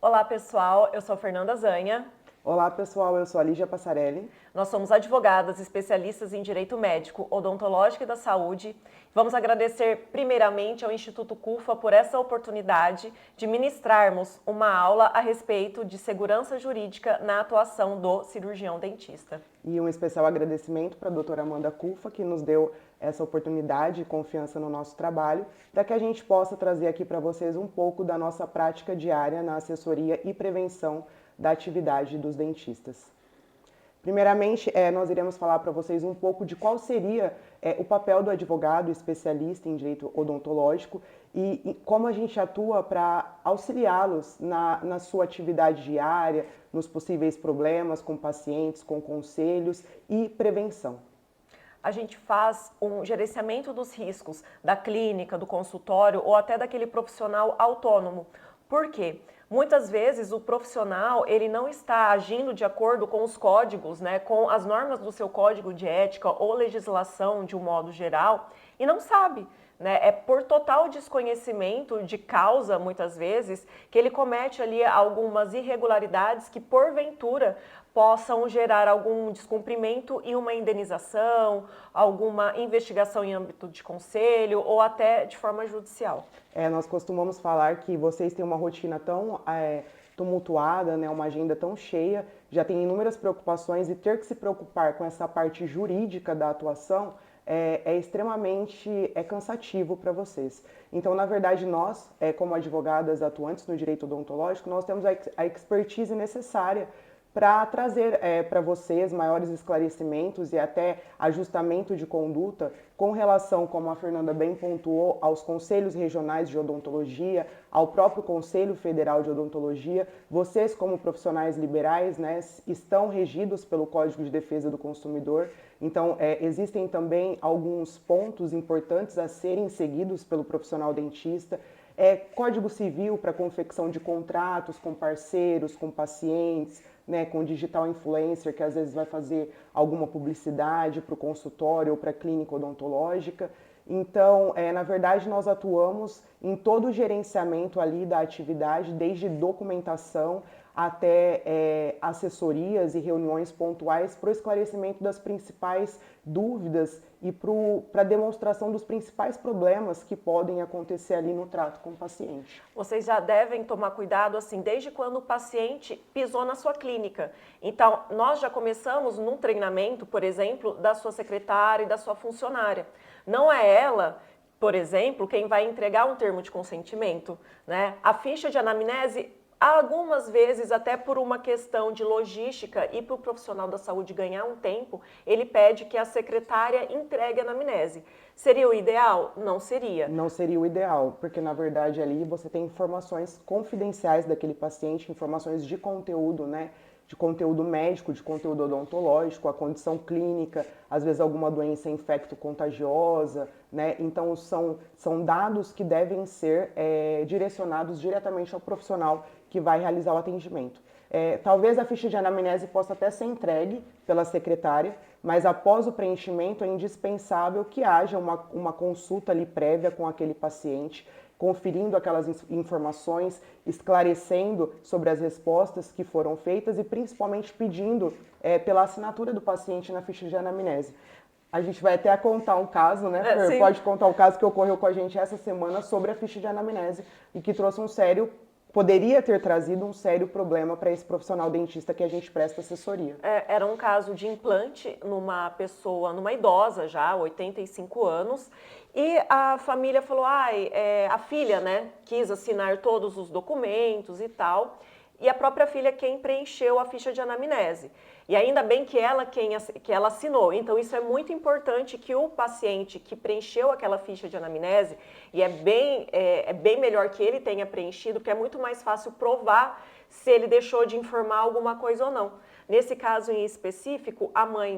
Olá pessoal, eu sou Fernanda Zanha. Olá pessoal, eu sou a Lígia Passarelli. Nós somos advogadas especialistas em Direito Médico, Odontológico e da Saúde. Vamos agradecer primeiramente ao Instituto CUFA por essa oportunidade de ministrarmos uma aula a respeito de segurança jurídica na atuação do cirurgião dentista. E um especial agradecimento para a doutora Amanda Cufa, que nos deu essa oportunidade e confiança no nosso trabalho, para que a gente possa trazer aqui para vocês um pouco da nossa prática diária na assessoria e prevenção da atividade dos dentistas. Primeiramente, nós iremos falar para vocês um pouco de qual seria o papel do advogado especialista em direito odontológico e como a gente atua para auxiliá-los na sua atividade diária, nos possíveis problemas com pacientes, com conselhos e prevenção. A gente faz um gerenciamento dos riscos da clínica, do consultório ou até daquele profissional autônomo. Por quê? Muitas vezes o profissional ele não está agindo de acordo com os códigos, com as normas do seu código de ética ou legislação de um modo geral e não sabe. É por total desconhecimento de causa, muitas vezes, que ele comete ali algumas irregularidades que, porventura, possam gerar algum descumprimento e uma indenização, alguma investigação em âmbito de conselho ou até de forma judicial. Nós costumamos falar que vocês têm uma rotina tão tumultuada, uma agenda tão cheia, já tem inúmeras preocupações e ter que se preocupar com essa parte jurídica da atuação é extremamente cansativo para vocês. Então, na verdade, nós, como advogadas atuantes no direito odontológico, nós temos a expertise necessária para trazer para vocês maiores esclarecimentos e até ajustamento de conduta com relação, como a Fernanda bem pontuou, aos conselhos regionais de odontologia, ao próprio Conselho Federal de Odontologia. Vocês, como profissionais liberais, estão regidos pelo Código de Defesa do Consumidor. Então, existem também alguns pontos importantes a serem seguidos pelo profissional dentista. Código Civil para confecção de contratos com parceiros, com pacientes, com digital influencer, que às vezes vai fazer alguma publicidade para o consultório ou para a clínica odontológica. Então, na verdade, nós atuamos em todo o gerenciamento ali da atividade, desde documentação até assessorias e reuniões pontuais para o esclarecimento das principais dúvidas e para a demonstração dos principais problemas que podem acontecer ali no trato com o paciente. Vocês já devem tomar cuidado assim desde quando o paciente pisou na sua clínica. Então, nós já começamos num treinamento, por exemplo, da sua secretária e da sua funcionária. Não é ela, por exemplo, quem vai entregar um termo de consentimento, A ficha de anamnese, algumas vezes, até por uma questão de logística e para o profissional da saúde ganhar um tempo, ele pede que a secretária entregue a anamnese. Seria o ideal? Não seria. Não seria o ideal, porque na verdade ali você tem informações confidenciais daquele paciente, informações de conteúdo, de conteúdo médico, de conteúdo odontológico, a condição clínica, às vezes alguma doença infecto-contagiosa, Então são dados que devem ser direcionados diretamente ao profissional que vai realizar o atendimento. Talvez a ficha de anamnese possa até ser entregue pela secretária, mas após o preenchimento é indispensável que haja uma consulta ali prévia com aquele paciente, conferindo aquelas informações, esclarecendo sobre as respostas que foram feitas e principalmente pedindo pela assinatura do paciente na ficha de anamnese. A gente vai até contar um caso, Fer? Pode contar o caso que ocorreu com a gente essa semana sobre a ficha de anamnese e que trouxe poderia ter trazido um sério problema para esse profissional dentista que a gente presta assessoria. Era um caso de implante numa pessoa, numa idosa já, 85 anos, e a família falou, a filha, quis assinar todos os documentos e tal, e a própria filha quem preencheu a ficha de anamnese. E ainda bem que ela assinou. Então, isso é muito importante que o paciente que preencheu aquela ficha de anamnese, e é bem melhor que ele tenha preenchido, porque é muito mais fácil provar se ele deixou de informar alguma coisa ou não. Nesse caso em específico,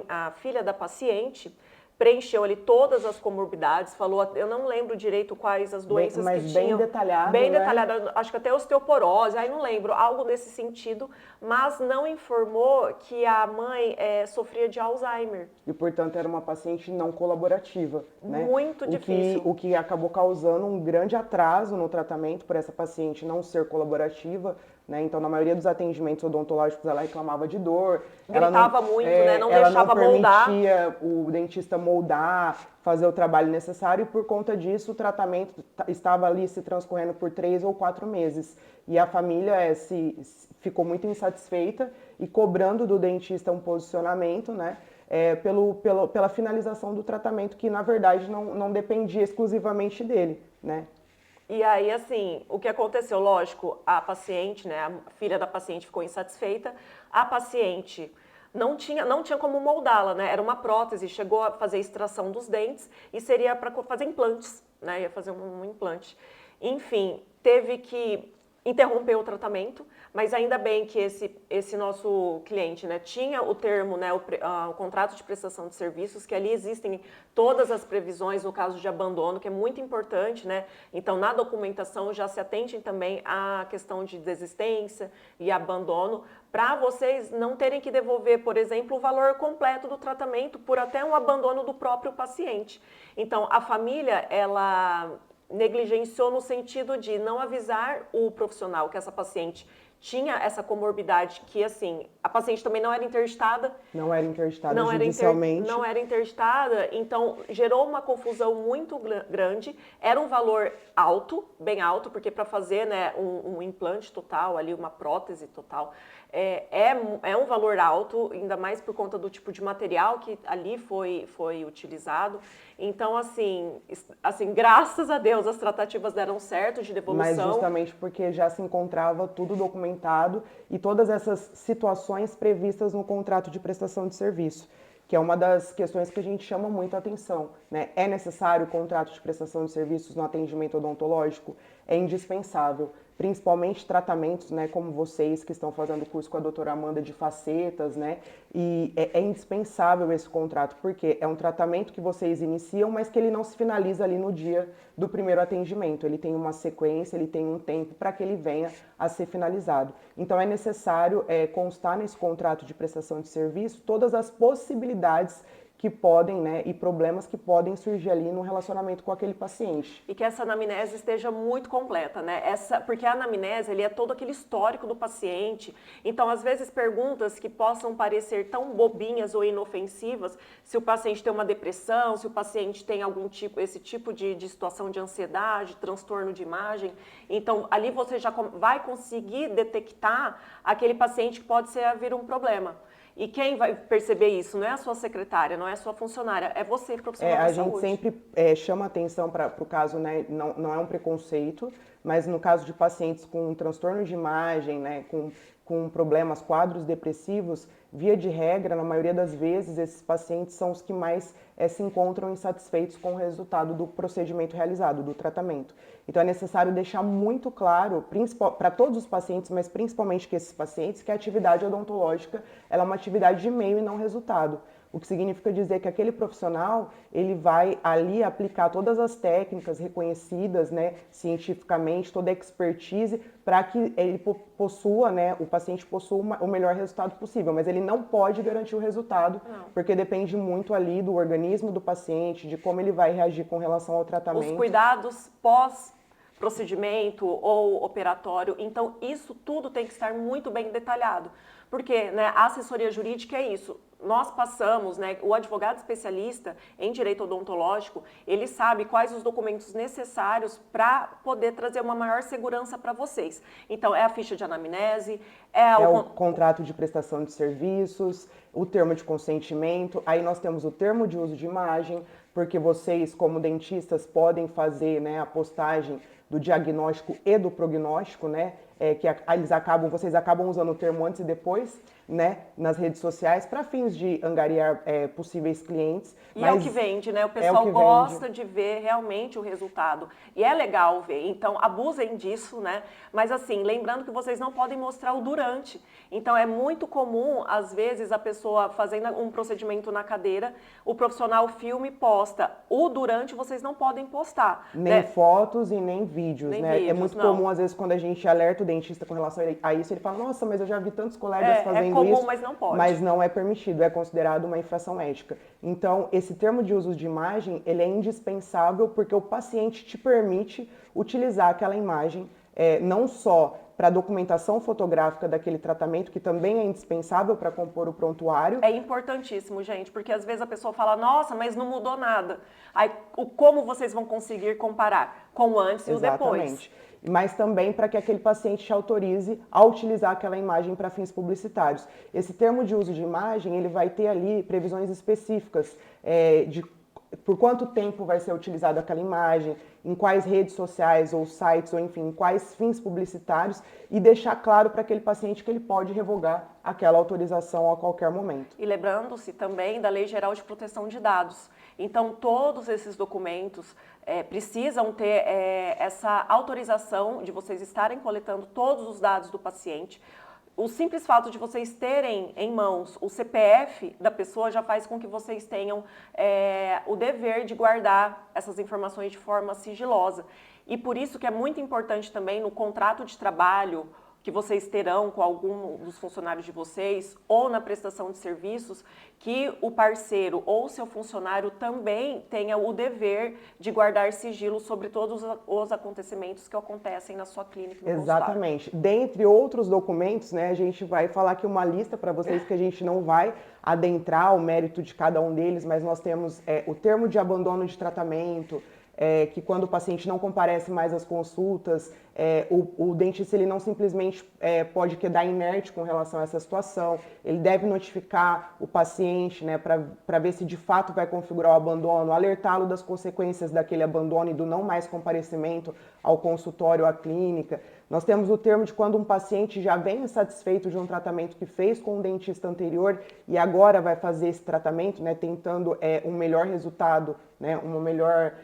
a filha da paciente, preencheu ali todas as comorbidades, falou, eu não lembro direito quais as doenças mas que bem tinham. detalhado, Bem né? detalhado, acho que até osteoporose, aí não lembro, algo nesse sentido, mas não informou que a mãe sofria de Alzheimer. E, portanto, era uma paciente não colaborativa, né? Muito difícil. O que acabou causando um grande atraso no tratamento por essa paciente não ser colaborativa, né? Então, na maioria dos atendimentos odontológicos, ela reclamava de dor. Gritava muito, né? Não Ela não deixava moldar. permitia o dentista moldar, fazer o trabalho necessário, e por conta disso, o tratamento estava ali se transcorrendo por 3 ou 4 meses. E a família ficou muito insatisfeita e cobrando do dentista um posicionamento, né? Pela finalização do tratamento, que na verdade não dependia exclusivamente dele, né? E aí, assim, o que aconteceu? Lógico, a paciente, né, a filha da paciente ficou insatisfeita, a paciente não tinha como moldá-la, né? Era uma prótese, chegou a fazer extração dos dentes e seria para fazer implantes, né? Ia fazer um implante. Enfim, teve que interromper o tratamento, mas ainda bem que esse nosso cliente, né, tinha o termo, né, o contrato de prestação de serviços, que ali existem todas as previsões no caso de abandono, que é muito importante, né? Então, na documentação já se atente também à questão de desistência e abandono, para vocês não terem que devolver, por exemplo, o valor completo do tratamento por até um abandono do próprio paciente. Então, a família, ela negligenciou no sentido de não avisar o profissional que essa paciente tinha essa comorbidade, que assim, a paciente também não era interditada. Não era interditada judicialmente. Não era interditada, então gerou uma confusão muito grande. Era um valor alto, bem alto, porque para fazer, né, um implante total, ali uma prótese total, é um valor alto, ainda mais por conta do tipo de material que ali foi utilizado. Então, assim, graças a Deus, as tratativas deram certo de devolução. Mas justamente porque já se encontrava tudo documentado e todas essas situações previstas no contrato de prestação de serviço, que é uma das questões que a gente chama muito a atenção, né? É necessário o contrato de prestação de serviços no atendimento odontológico? É indispensável, principalmente tratamentos, né, como vocês que estão fazendo o curso com a doutora Amanda de facetas, né? E é indispensável esse contrato, porque é um tratamento que vocês iniciam, mas que ele não se finaliza ali no dia do primeiro atendimento. Ele tem uma sequência, ele tem um tempo para que ele venha a ser finalizado. Então é necessário constar nesse contrato de prestação de serviço todas as possibilidades que podem, né, e problemas que podem surgir ali no relacionamento com aquele paciente. E que essa anamnese esteja muito completa, né? Porque a anamnese, ele é todo aquele histórico do paciente. Então, às vezes, perguntas que possam parecer tão bobinhas ou inofensivas, se o paciente tem uma depressão, se o paciente tem esse tipo de situação de ansiedade, transtorno de imagem. Então, ali você já vai conseguir detectar aquele paciente que pode vir um problema. E quem vai perceber isso? Não é a sua secretária, não é a sua funcionária, é você, profissional da saúde. A gente sempre chama atenção para o caso, né, não é um preconceito, mas no caso de pacientes com transtorno de imagem, né, com problemas, quadros depressivos, via de regra, na maioria das vezes, esses pacientes são os que mais se encontram insatisfeitos com o resultado do procedimento realizado, do tratamento. Então é necessário deixar muito claro, para todos os pacientes, mas principalmente que esses pacientes, que a atividade odontológica ela é uma atividade de meio e não resultado. O que significa dizer que aquele profissional, ele vai ali aplicar todas as técnicas reconhecidas, né, cientificamente, toda a expertise, para que ele possua, né, o paciente possua o melhor resultado possível. Mas ele não pode garantir o resultado, porque depende muito ali do organismo do paciente, de como ele vai reagir com relação ao tratamento. Os cuidados pós-procedimento ou operatório. Então, isso tudo tem que estar muito bem detalhado. Porque, né, a assessoria jurídica é isso. Nós passamos, né, o advogado especialista em direito odontológico, ele sabe quais os documentos necessários para poder trazer uma maior segurança para vocês. Então, é a ficha de anamnese, o contrato de prestação de serviços, o termo de consentimento, aí nós temos o termo de uso de imagem, porque vocês, como dentistas, podem fazer, né, a postagem do diagnóstico e do prognóstico, né? vocês acabam usando o termo antes e depois, né, nas redes sociais para fins de angariar possíveis clientes. E é o que vende, né? O pessoal gosta de ver realmente o resultado. E é legal ver. Então, abusem disso, né? Mas assim, lembrando que vocês não podem mostrar o durante. Então, é muito comum, às vezes, a pessoa fazendo um procedimento na cadeira, o profissional filma e posta. O durante vocês não podem postar. Nem né? fotos e nem vídeos, Nem né? vídeos, é muito não. comum, às vezes, quando a gente alerta o dentista com relação a isso, ele fala, nossa, mas eu já vi tantos colegas fazendo comum, isso. mas não pode. Mas não é permitido, é considerado uma infração ética. Então, esse termo de uso de imagem, ele é indispensável porque o paciente te permite utilizar aquela imagem, não só para a documentação fotográfica daquele tratamento, que também é indispensável para compor o prontuário. É importantíssimo, gente, porque às vezes a pessoa fala, nossa, mas não mudou nada. Aí, como vocês vão conseguir comparar com o antes e o depois? Exatamente. Mas também para que aquele paciente te autorize a utilizar aquela imagem para fins publicitários. Esse termo de uso de imagem, ele vai ter ali previsões específicas de por quanto tempo vai ser utilizada aquela imagem, em quais redes sociais ou sites, ou enfim, em quais fins publicitários, e deixar claro para aquele paciente que ele pode revogar aquela autorização a qualquer momento. E lembrando-se também da Lei Geral de Proteção de Dados. Então, todos esses documentos precisam ter essa autorização de vocês estarem coletando todos os dados do paciente. O simples fato de vocês terem em mãos o CPF da pessoa já faz com que vocês tenham o dever de guardar essas informações de forma sigilosa. E por isso que é muito importante também no contrato de trabalho que vocês terão com algum dos funcionários de vocês ou na prestação de serviços, que o parceiro ou seu funcionário também tenha o dever de guardar sigilo sobre todos os acontecimentos que acontecem na sua clínica. Exatamente. Dentre outros documentos, né, a gente vai falar aqui uma lista para vocês que a gente não vai adentrar o mérito de cada um deles, mas nós temos o termo de abandono de tratamento, que quando o paciente não comparece mais às consultas, o dentista ele não simplesmente pode quedar inerte com relação a essa situação, ele deve notificar o paciente, né, para ver se de fato vai configurar o abandono, alertá-lo das consequências daquele abandono e do não mais comparecimento ao consultório, à clínica. Nós temos o termo de quando um paciente já vem insatisfeito de um tratamento que fez com o dentista anterior e agora vai fazer esse tratamento, né, tentando um melhor resultado, né, uma melhor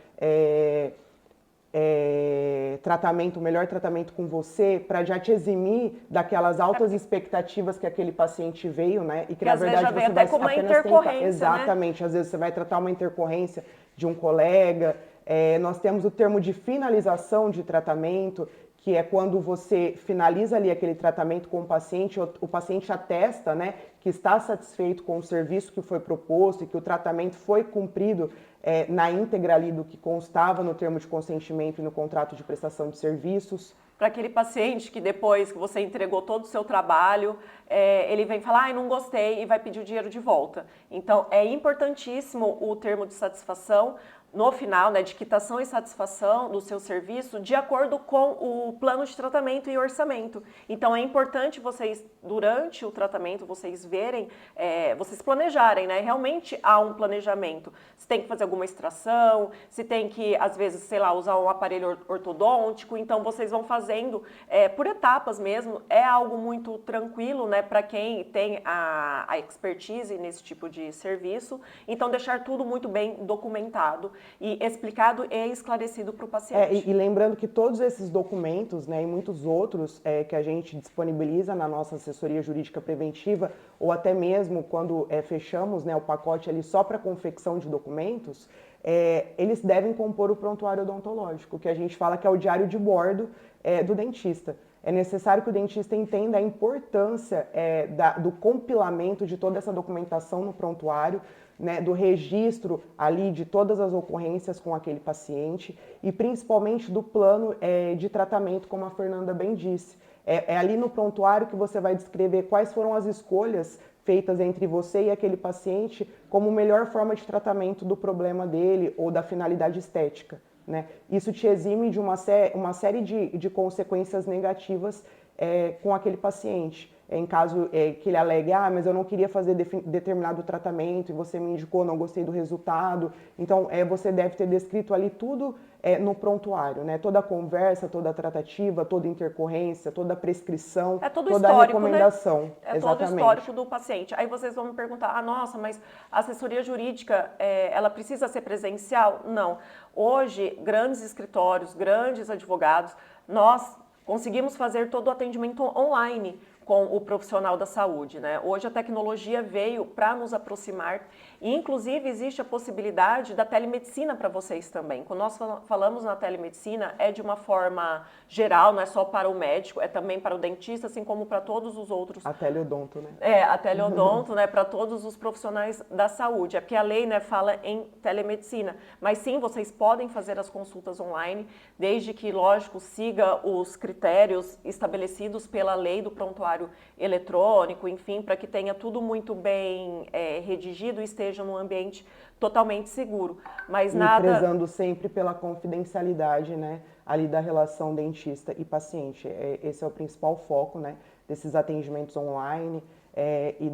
tratamento, o melhor tratamento com você, para já te eximir daquelas altas expectativas que aquele paciente veio, né? E que na verdade você vai apenas tentar. Exatamente, né? Às vezes você vai tratar uma intercorrência de um colega. Nós temos o termo de finalização de tratamento, que é quando você finaliza ali aquele tratamento com o paciente atesta, né, que está satisfeito com o serviço que foi proposto e que o tratamento foi cumprido na íntegra ali do que constava no termo de consentimento e no contrato de prestação de serviços. Para aquele paciente que depois que você entregou todo o seu trabalho, ele vem falar, ai, não gostei, e vai pedir o dinheiro de volta. Então, é importantíssimo o termo de satisfação, no final, né, de quitação e satisfação do seu serviço, de acordo com o plano de tratamento e orçamento. Então, é importante vocês, durante o tratamento, vocês verem, vocês planejarem, né? Realmente há um planejamento. Se tem que fazer alguma extração, se tem que, às vezes, sei lá, usar um aparelho ortodôntico, então vocês vão fazendo por etapas mesmo. É algo muito tranquilo, né, para quem tem a expertise nesse tipo de serviço. Então, deixar tudo muito bem documentado e explicado e esclarecido para o paciente. E lembrando que todos esses documentos, né, e muitos outros que a gente disponibiliza na nossa assessoria jurídica preventiva, ou até mesmo quando fechamos, né, o pacote ali só para confecção de documentos, eles devem compor o prontuário odontológico, que a gente fala que é o diário de bordo do dentista. É necessário que o dentista entenda a importância do compilamento de toda essa documentação no prontuário, né, do registro ali de todas as ocorrências com aquele paciente e principalmente do plano de tratamento, como a Fernanda bem disse. É ali no prontuário que você vai descrever quais foram as escolhas feitas entre você e aquele paciente como melhor forma de tratamento do problema dele ou da finalidade estética, né? Isso te exime de uma série de consequências negativas com aquele paciente. Em caso que ele alegue, mas eu não queria fazer determinado tratamento e você me indicou, não gostei do resultado. Então, você deve ter descrito ali tudo no prontuário, né? Toda a conversa, toda a tratativa, toda a intercorrência, toda a prescrição, todo toda a recomendação. Né? É Exatamente. todo o histórico do paciente. Aí vocês vão me perguntar, nossa, mas a assessoria jurídica, ela precisa ser presencial? Não. Hoje, grandes escritórios, grandes advogados, nós conseguimos fazer todo o atendimento online com o profissional da saúde, né? Hoje a tecnologia veio para nos aproximar e, inclusive, existe a possibilidade da telemedicina para vocês também. Quando nós falamos na telemedicina, é de uma forma geral, não é só para o médico, é também para o dentista, assim como para todos os outros. A teleodonto, né? A teleodonto, né? Para todos os profissionais da saúde. É porque a lei, né, fala em telemedicina. Mas sim, vocês podem fazer as consultas online, desde que, lógico, siga os critérios estabelecidos pela lei do prontuário eletrônico, enfim, para que tenha tudo muito bem redigido e esteja num ambiente totalmente seguro. Mas e nada... prezando sempre pela confidencialidade, né, ali da relação dentista e paciente. Esse é o principal foco, né, desses atendimentos online e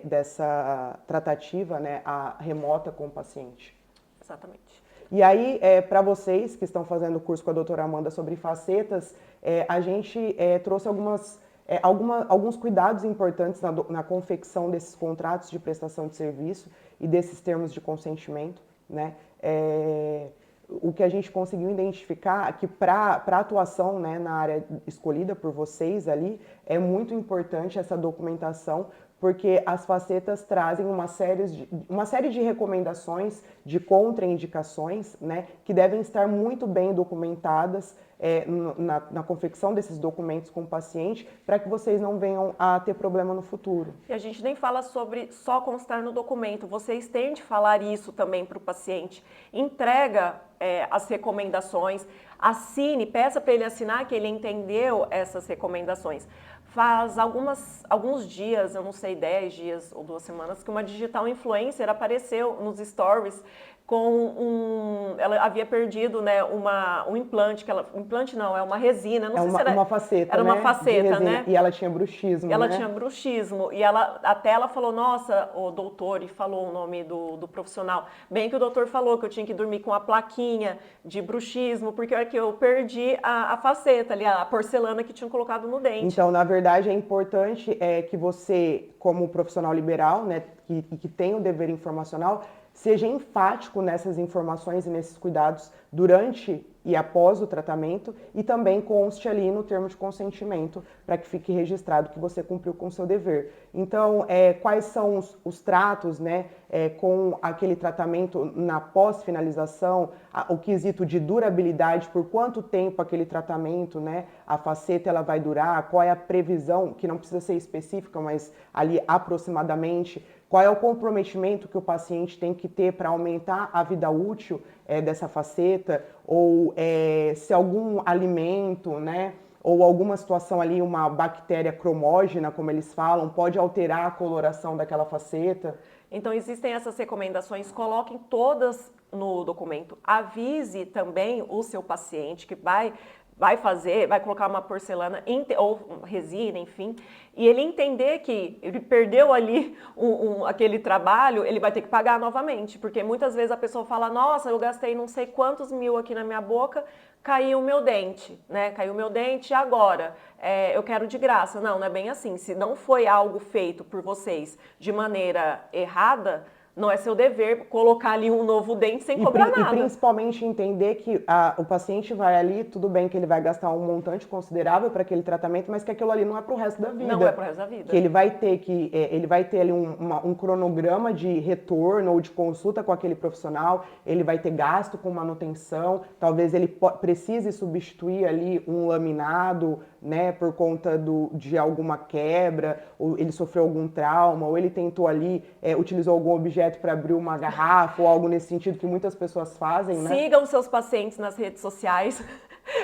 dessa tratativa, né, remota com o paciente. Exatamente. E aí, para vocês que estão fazendo o curso com a doutora Amanda sobre facetas, a gente trouxe alguns cuidados importantes na confecção desses contratos de prestação de serviço e desses termos de consentimento, né? O que a gente conseguiu identificar é que para a atuação, né, na área escolhida por vocês ali, é muito importante essa documentação, porque as facetas trazem uma série de recomendações, de contraindicações, né, que devem estar muito bem documentadas na confecção desses documentos com o paciente, para que vocês não venham a ter problema no futuro. E a gente nem fala sobre só constar no documento, vocês têm de falar isso também para o paciente. Entrega as recomendações, assine, peça para ele assinar que ele entendeu essas recomendações. Faz alguns dias, eu não sei, 10 dias ou 2 semanas, que uma digital influencer apareceu nos stories com ela havia perdido, né, um implante, implante não, é uma resina, não sei se era... uma faceta, era uma né, faceta, né? E ela tinha bruxismo, Ela né? tinha bruxismo, e ela falou, nossa, o doutor, e falou o nome do profissional, bem que o doutor falou que eu tinha que dormir com a plaquinha de bruxismo, porque é que eu perdi a faceta ali, a porcelana que tinham colocado no dente. Então, na verdade, é importante que você, como profissional liberal, né, que tem o dever informacional, seja enfático nessas informações e nesses cuidados durante e após o tratamento e também conste ali no termo de consentimento para que fique registrado que você cumpriu com o seu dever. Então, quais são os tratos, né, com aquele tratamento na pós-finalização, o quesito de durabilidade, por quanto tempo aquele tratamento, né, a faceta ela vai durar, qual é a previsão, que não precisa ser específica, mas ali aproximadamente, qual é o comprometimento que o paciente tem que ter para aumentar a vida útil dessa faceta, ou se algum alimento, né, ou alguma situação ali, uma bactéria cromógena, como eles falam, pode alterar a coloração daquela faceta. Então, existem essas recomendações, coloquem todas no documento. Avise também o seu paciente que vai colocar uma porcelana ou resina, enfim, e ele entender que ele perdeu ali aquele trabalho, ele vai ter que pagar novamente, porque muitas vezes a pessoa fala, nossa, eu gastei não sei quantos mil aqui na minha boca, caiu o meu dente, né? Caiu o meu dente e agora eu quero de graça. Não é bem assim. Se não foi algo feito por vocês de maneira errada, não é seu dever colocar ali um novo dente sem cobrar nada. E principalmente entender que o paciente vai ali, tudo bem que ele vai gastar um montante considerável para aquele tratamento, mas que aquilo ali não é para o resto da vida. Não é para o resto da vida. Que ele vai ter ali um cronograma de retorno ou de consulta com aquele profissional, ele vai ter gasto com manutenção, talvez ele precise substituir ali um laminado, né, por conta de alguma quebra, ou ele sofreu algum trauma, ou ele tentou ali, utilizou algum objeto para abrir uma garrafa ou algo nesse sentido que muitas pessoas fazem, né? Sigam seus pacientes nas redes sociais.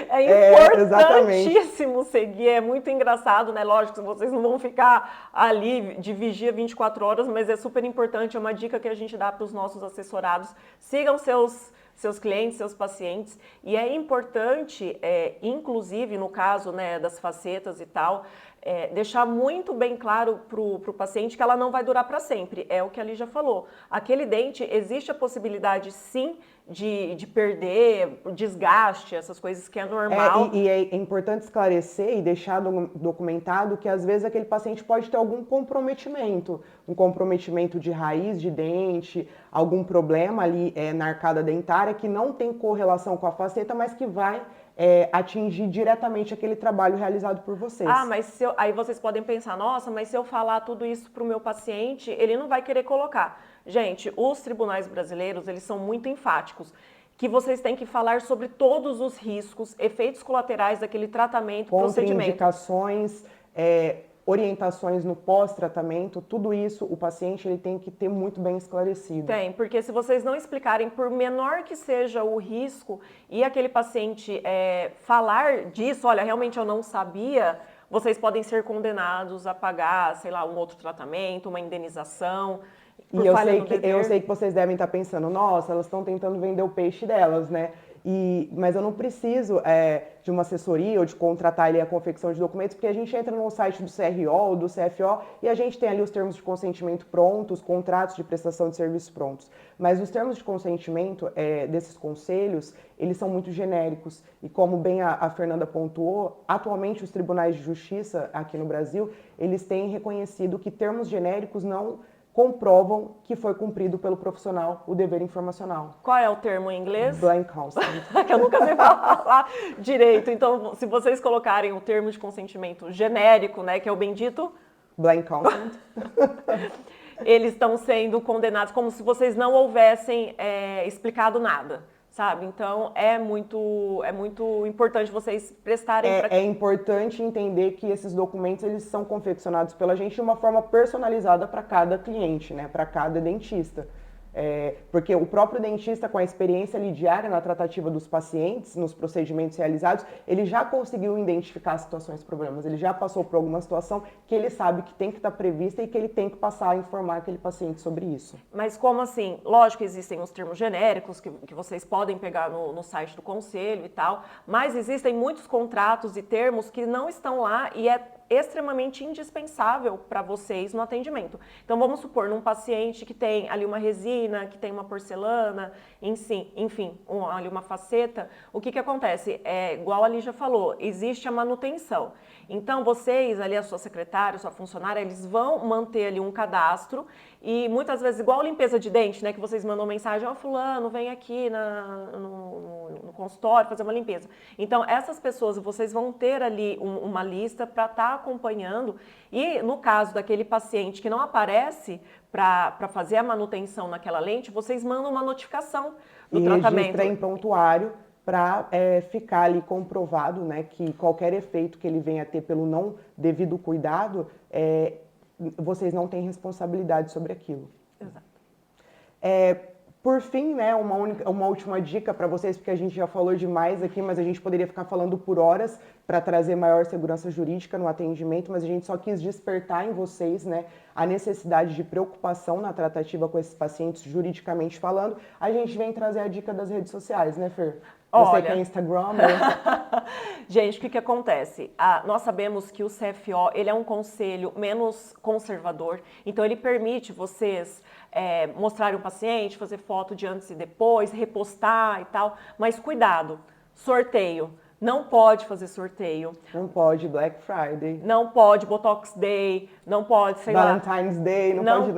É importantíssimo seguir, é muito engraçado, né? Lógico que vocês não vão ficar ali de vigia 24 horas, mas é super importante, é uma dica que a gente dá para os nossos assessorados. Sigam seus seus clientes, seus pacientes. E é importante, inclusive no caso, né, das facetas e tal, deixar muito bem claro para o paciente que ela não vai durar para sempre. É o que a Lígia falou. Aquele dente, existe a possibilidade, sim, de perder, desgaste, essas coisas que é normal. E é importante esclarecer e deixar documentado que às vezes aquele paciente pode ter algum comprometimento, um comprometimento de raiz de dente, algum problema ali na arcada dentária que não tem correlação com a faceta, mas que vai atingir diretamente aquele trabalho realizado por vocês. Ah, mas aí vocês podem pensar, nossa, mas se eu falar tudo isso para o meu paciente, ele não vai querer colocar. Gente, os tribunais brasileiros, eles são muito enfáticos, que vocês têm que falar sobre todos os riscos, efeitos colaterais daquele tratamento, procedimento. Contraindicações, orientações no pós-tratamento, tudo isso o paciente ele tem que ter muito bem esclarecido. Tem, porque se vocês não explicarem, por menor que seja o risco, e aquele paciente falar disso, olha, realmente eu não sabia, vocês podem ser condenados a pagar, sei lá, um outro tratamento, uma indenização. E eu sei que vocês devem estar pensando, nossa, elas estão tentando vender o peixe delas, né? Mas eu não preciso de uma assessoria ou de contratar ali a confecção de documentos, porque a gente entra no site do CRO ou do CFO e a gente tem ali os termos de consentimento prontos, contratos de prestação de serviços prontos. Mas os termos de consentimento desses conselhos, eles são muito genéricos. E como bem a Fernanda pontuou, atualmente os tribunais de justiça aqui no Brasil, eles têm reconhecido que termos genéricos não comprovam que foi cumprido pelo profissional o dever informacional. Qual é o termo em inglês? Blank consent. Que eu nunca sei falar direito. Então, se vocês colocarem o termo de consentimento genérico, né, que é o bendito... Blank consent. Eles estão sendo condenados como se vocês não houvessem explicado nada. Sabe? Então, é muito importante vocês prestarem... É importante entender que esses documentos eles são confeccionados pela gente de uma forma personalizada para cada cliente, né? Para cada dentista. Porque o próprio dentista, com a experiência ali diária na tratativa dos pacientes, nos procedimentos realizados, ele já conseguiu identificar situações, problemas. Ele já passou por alguma situação que ele sabe que tem que estar prevista e que ele tem que passar a informar aquele paciente sobre isso. Mas como assim? Lógico que existem os termos genéricos que vocês podem pegar no site do conselho e tal, mas existem muitos contratos e termos que não estão lá e é extremamente indispensável para vocês no atendimento. Então, vamos supor, num paciente que tem ali uma resina, que tem uma porcelana, enfim, ali uma faceta, o que acontece? Igual a Lígia falou, existe a manutenção. Então, vocês, ali, a sua secretária, a sua funcionária, eles vão manter ali um cadastro e muitas vezes, igual limpeza de dente, né, que vocês mandam mensagem, fulano, vem aqui no consultório fazer uma limpeza. Então, essas pessoas, vocês vão ter ali uma lista para estar acompanhando e, no caso daquele paciente que não aparece para fazer a manutenção naquela lente, vocês mandam uma notificação do tratamento. Registra em prontuário para ficar ali comprovado, né, que qualquer efeito que ele venha a ter pelo não devido cuidado, vocês não têm responsabilidade sobre aquilo. Exato. Por fim, né, uma última dica para vocês, porque a gente já falou demais aqui, mas a gente poderia ficar falando por horas para trazer maior segurança jurídica no atendimento, mas a gente só quis despertar em vocês, né, a necessidade de preocupação na tratativa com esses pacientes, juridicamente falando. A gente vem trazer a dica das redes sociais, né, Fer? Você que é Instagram, né? Gente, o que acontece? Nós sabemos que o CFO ele é um conselho menos conservador, então ele permite vocês mostrarem o paciente, fazer foto de antes e depois, repostar e tal, mas cuidado, sorteio. Não pode fazer sorteio. Não pode Black Friday. Não pode Botox Day, não pode, sei Valentine's lá. Day, não pode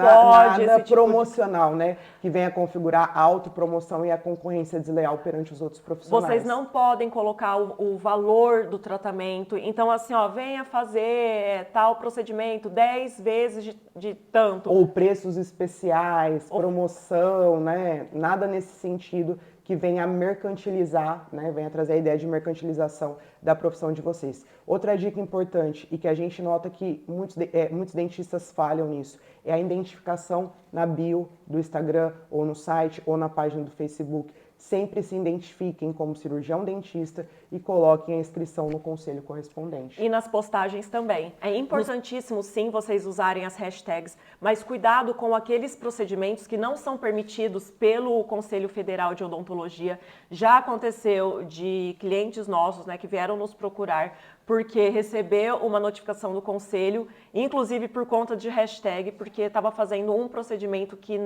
nada promocional, né? Que venha configurar a autopromoção e a concorrência desleal perante os outros profissionais. Vocês não podem colocar o valor do tratamento. Então, assim, ó, venha fazer tal procedimento 10 vezes de tanto. Ou preços especiais, promoção, né? Nada nesse sentido que venha a mercantilizar, né? Venha trazer a ideia de mercantilização da profissão de vocês. Outra dica importante e que a gente nota que muitos dentistas falham nisso é a identificação na bio do Instagram ou no site ou na página do Facebook. sempre se identifiquem como cirurgião dentista e coloquem a inscrição no conselho correspondente. E nas postagens também. É importantíssimo, sim, vocês usarem as hashtags, mas cuidado com aqueles procedimentos que não são permitidos pelo Conselho Federal de Odontologia. Já aconteceu de clientes nossos, né, que vieram nos procurar porque recebeu uma notificação do conselho, inclusive por conta de hashtag, porque estava fazendo um procedimento que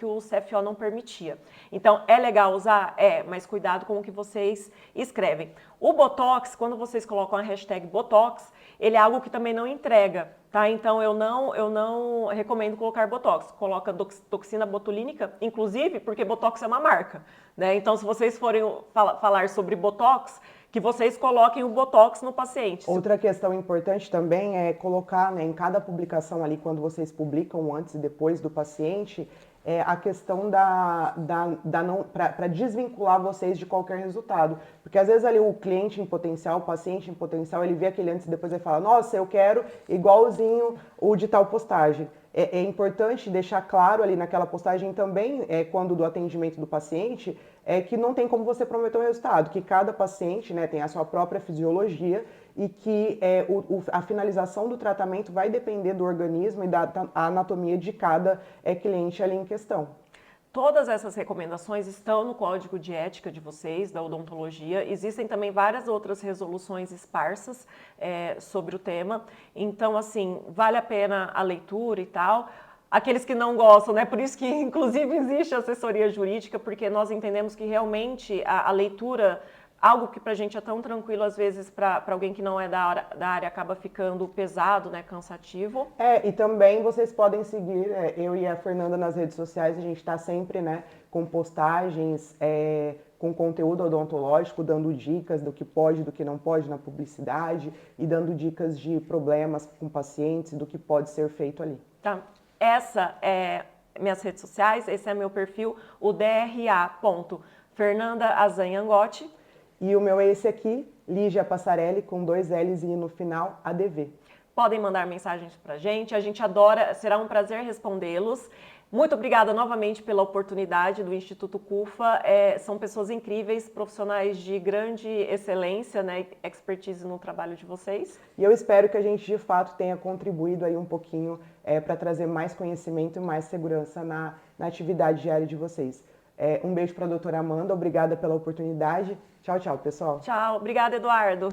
o CFO não permitia. Então, é legal usar? É, mas cuidado com o que vocês escrevem. O Botox, quando vocês colocam a hashtag Botox, ele é algo que também não entrega, tá? Então, eu não recomendo colocar Botox. Coloca toxina botulínica, inclusive porque Botox é uma marca, né? Então, se vocês forem falar sobre Botox, que vocês coloquem o Botox no paciente. Outra questão importante também é colocar, né, em cada publicação ali, quando vocês publicam antes e depois do paciente, a questão para desvincular vocês de qualquer resultado. Porque às vezes ali o cliente em potencial, o paciente em potencial, ele vê aquele antes e depois ele fala, nossa, eu quero igualzinho o de tal postagem. É importante deixar claro ali naquela postagem também, quando do atendimento do paciente, que não tem como você prometer o resultado, que cada paciente, né, tem a sua própria fisiologia e que a finalização do tratamento vai depender do organismo e da anatomia de cada cliente ali em questão. Todas essas recomendações estão no código de ética de vocês, da odontologia. Existem também várias outras resoluções esparsas sobre o tema. Então, assim, vale a pena a leitura e tal. Aqueles que não gostam, né? Por isso que, inclusive, existe assessoria jurídica, porque nós entendemos que realmente a leitura, algo que pra gente é tão tranquilo, às vezes para alguém que não é da área acaba ficando pesado, né, cansativo. E também vocês podem seguir eu e a Fernanda nas redes sociais, a gente está sempre, né, com postagens, com conteúdo odontológico, dando dicas do que pode, do que não pode na publicidade e dando dicas de problemas com pacientes, do que pode ser feito ali. Tá. Essa é minhas redes sociais, esse é meu perfil, o DRA.FernandaAzanhangotti. E o meu é esse aqui, Lígia Passarelli, com 2 L's e no final, ADV. Podem mandar mensagens pra gente, a gente adora, será um prazer respondê-los. Muito obrigada novamente pela oportunidade do Instituto CUFA. São pessoas incríveis, profissionais de grande excelência, né, expertise no trabalho de vocês. E eu espero que a gente, de fato, tenha contribuído aí um pouquinho para trazer mais conhecimento e mais segurança na atividade diária de vocês. Um beijo para a doutora Amanda, obrigada pela oportunidade. Tchau, tchau, pessoal. Tchau, obrigada, Eduardo.